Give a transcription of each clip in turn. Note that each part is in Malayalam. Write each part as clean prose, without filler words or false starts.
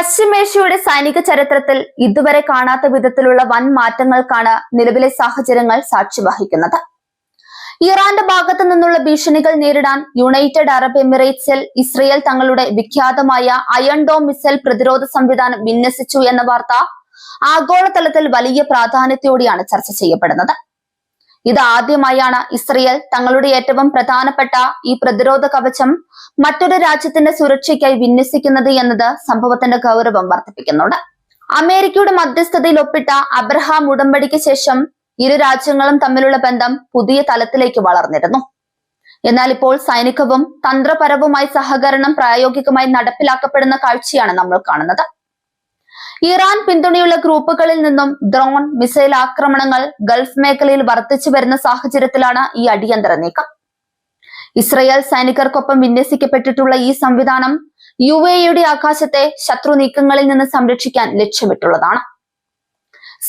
പശ്ചിമേഷ്യയുടെ സൈനിക ചരിത്രത്തിൽ ഇതുവരെ കാണാത്ത വിധത്തിലുള്ള വൻ മാറ്റങ്ങൾക്കാണ് നിലവിലെ സാഹചര്യങ്ങൾ സാക്ഷി വഹിക്കുന്നത്. ഇറാന്റെ ഭാഗത്തു നിന്നുള്ള ഭീഷണികൾ നേരിടാൻ യുണൈറ്റഡ് അറബ് എമിറേറ്റ്സിൽ ഇസ്രയേൽ തങ്ങളുടെ വിഖ്യാതമായ അയൺ ഡോം മിസൈൽ പ്രതിരോധ സംവിധാനം വിന്യസിച്ചു എന്ന വാർത്ത ആഗോളതലത്തിൽ വലിയ പ്രാധാന്യത്തോടെയാണ് ചർച്ച ചെയ്യപ്പെടുന്നത്. ഇത് ആദ്യമായാണ് ഇസ്രയേൽ തങ്ങളുടെ ഏറ്റവും പ്രധാനപ്പെട്ട ഈ പ്രതിരോധ കവചം മറ്റൊരു രാജ്യത്തിന്റെ സുരക്ഷയ്ക്കായി വിന്യസിക്കുന്നത് എന്നത് സംഭവത്തിന്റെ ഗൗരവം വർദ്ധിപ്പിക്കുന്നുണ്ട്. അമേരിക്കയുടെ മധ്യസ്ഥതയിൽ ഒപ്പിട്ട അബ്രഹാം ഉടമ്പടിക്ക് ശേഷം ഇരു രാജ്യങ്ങളും തമ്മിലുള്ള ബന്ധം പുതിയ തലത്തിലേക്ക് വളർന്നിരുന്നു. എന്നാൽ ഇപ്പോൾ സൈനികവും തന്ത്രപരവുമായ സഹകരണം പ്രായോഗികമായി നടപ്പിലാക്കപ്പെടുന്ന കാഴ്ചയാണ് നമ്മൾ കാണുന്നത്. ഇറാൻ പിന്തുണയുള്ള ഗ്രൂപ്പുകളിൽ നിന്നും ഡ്രോൺ മിസൈൽ ആക്രമണങ്ങൾ ഗൾഫ് മേഖലയിൽ വർദ്ധിച്ചു വരുന്ന സാഹചര്യത്തിലാണ് ഈ അടിയന്തര നീക്കം. ഇസ്രയേൽ സൈനികർക്കൊപ്പം വിന്യസിക്കപ്പെട്ടിട്ടുള്ള ഈ സംവിധാനം UAEയുടെ ആകാശത്തെ ശത്രു നീക്കങ്ങളിൽ നിന്ന് സംരക്ഷിക്കാൻ ലക്ഷ്യമിട്ടുള്ളതാണ്.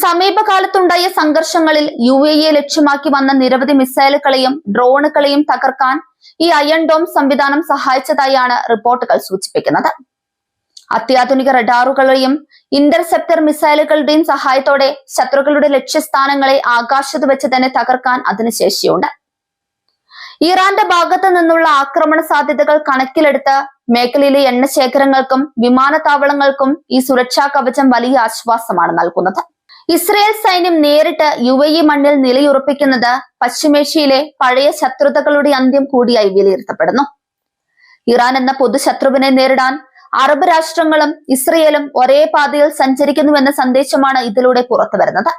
സമീപകാലത്തുണ്ടായ സംഘർഷങ്ങളിൽ UAE ലക്ഷ്യമാക്കി വന്ന നിരവധി മിസൈലുകളെയും ഡ്രോണുകളെയും തകർക്കാൻ ഈ അയൺ ഡോം സംവിധാനം സഹായിച്ചതായാണ് റിപ്പോർട്ടുകൾ സൂചിപ്പിക്കുന്നത്. അത്യാധുനിക റഡാറുകളെയും ഇന്റർസെപ്റ്റർ മിസൈലുകളുടെയും സഹായത്തോടെ ശത്രുക്കളുടെ ലക്ഷ്യസ്ഥാനങ്ങളെ ആകാശത്ത് വെച്ച് തന്നെ തകർക്കാൻ അതിന് ശേഷിയുണ്ട്. ഇറാന്റെ ഭാഗത്തു നിന്നുള്ള ആക്രമണ സാധ്യതകൾ കണക്കിലെടുത്ത് മേഖലയിലെ എണ്ണ ശേഖരങ്ങൾക്കും വിമാനത്താവളങ്ങൾക്കും ഈ സുരക്ഷാ കവചം വലിയ ആശ്വാസമാണ് നൽകുന്നത്. ഇസ്രയേൽ സൈന്യം നേരിട്ട് UAE മണ്ണിൽ നിലയുറപ്പിക്കുന്നത് പശ്ചിമേഷ്യയിലെ പഴയ ശത്രുതകളുടെ അന്ത്യം കൂടിയായി വിലയിരുത്തപ്പെടുന്നു. ഇറാൻ എന്ന പൊതുശത്രുവിനെ നേരിടാൻ അറബ് രാഷ്ട്രങ്ങളും ഇസ്രയേലും ഒരേ പാതയിൽ സഞ്ചരിക്കുന്നുവെന്ന സന്ദേശമാണ് ഇതിലൂടെ പുറത്തു വരുന്നത്.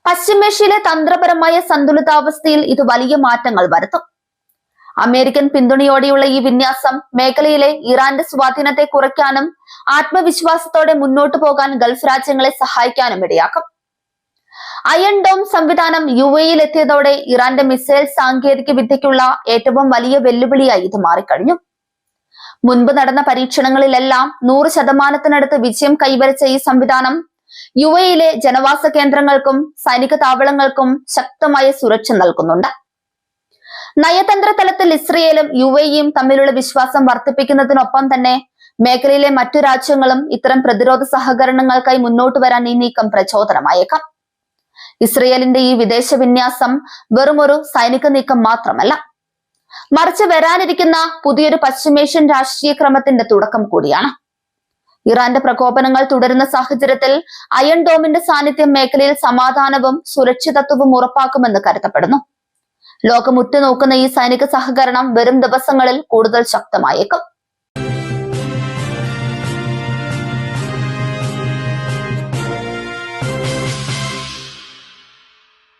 പശ്ചിമേഷ്യയിലെ തന്ത്രപരമായ സന്തുലിതാവസ്ഥയിൽ ഇത് വലിയ മാറ്റങ്ങൾ വരുത്തും. അമേരിക്കൻ പിന്തുണയോടെയുള്ള ഈ വിന്യാസം മേഖലയിലെ ഇറാന്റെ സ്വാധീനത്തെ കുറയ്ക്കാനും ആത്മവിശ്വാസത്തോടെ മുന്നോട്ടു പോകാൻ ഗൾഫ് രാജ്യങ്ങളെ സഹായിക്കാനും ഇടയാക്കും. അയൺ ഡോം സംവിധാനം UAEയിൽ എത്തിയതോടെ ഇറാന്റെ മിസൈൽ സാങ്കേതിക വിദ്യയ്ക്കുള്ള ഏറ്റവും വലിയ വെല്ലുവിളിയായി ഇത് മാറിക്കഴിഞ്ഞു. മുൻപ് നടന്ന പരീക്ഷണങ്ങളിലെല്ലാം 100% വിജയം കൈവരിച്ച ഈ സംവിധാനം UAEയിലെ ജനവാസ കേന്ദ്രങ്ങൾക്കും സൈനിക താവളങ്ങൾക്കും ശക്തമായ സുരക്ഷ നൽകുന്നുണ്ട്. നയതന്ത്ര തലത്തിൽ ഇസ്രയേലും UAEയും തമ്മിലുള്ള വിശ്വാസം വർദ്ധിപ്പിക്കുന്നതിനൊപ്പം തന്നെ മേഖലയിലെ മറ്റു രാജ്യങ്ങളും ഇത്തരം പ്രതിരോധ സഹകരണങ്ങൾക്കായി മുന്നോട്ട് വരാൻ ഈ നീക്കം പ്രചോദനമായേക്കാം. ഇസ്രയേലിന്റെ ഈ വിദേശ വിന്യാസം വെറുമൊരു സൈനിക നീക്കം മാത്രമല്ല, മറിച്ച് വരാനിരിക്കുന്ന പുതിയൊരു പശ്ചിമേഷ്യൻ രാഷ്ട്രീയ ക്രമത്തിന്റെ തുടക്കം കൂടിയാണ്. ഇറാന്റെ പ്രകോപനങ്ങൾ തുടരുന്ന സാഹചര്യത്തിൽ അയൺ ഡോമിന്റെ സാന്നിധ്യം മേഖലയിൽ സമാധാനവും സുരക്ഷിതത്വവും ഉറപ്പാക്കുമെന്ന് കരുതപ്പെടുന്നു. ലോകം ഉറ്റുനോക്കുന്ന ഈ സൈനിക സഹകരണം വരും ദിവസങ്ങളിൽ കൂടുതൽ ശക്തമായേക്കും.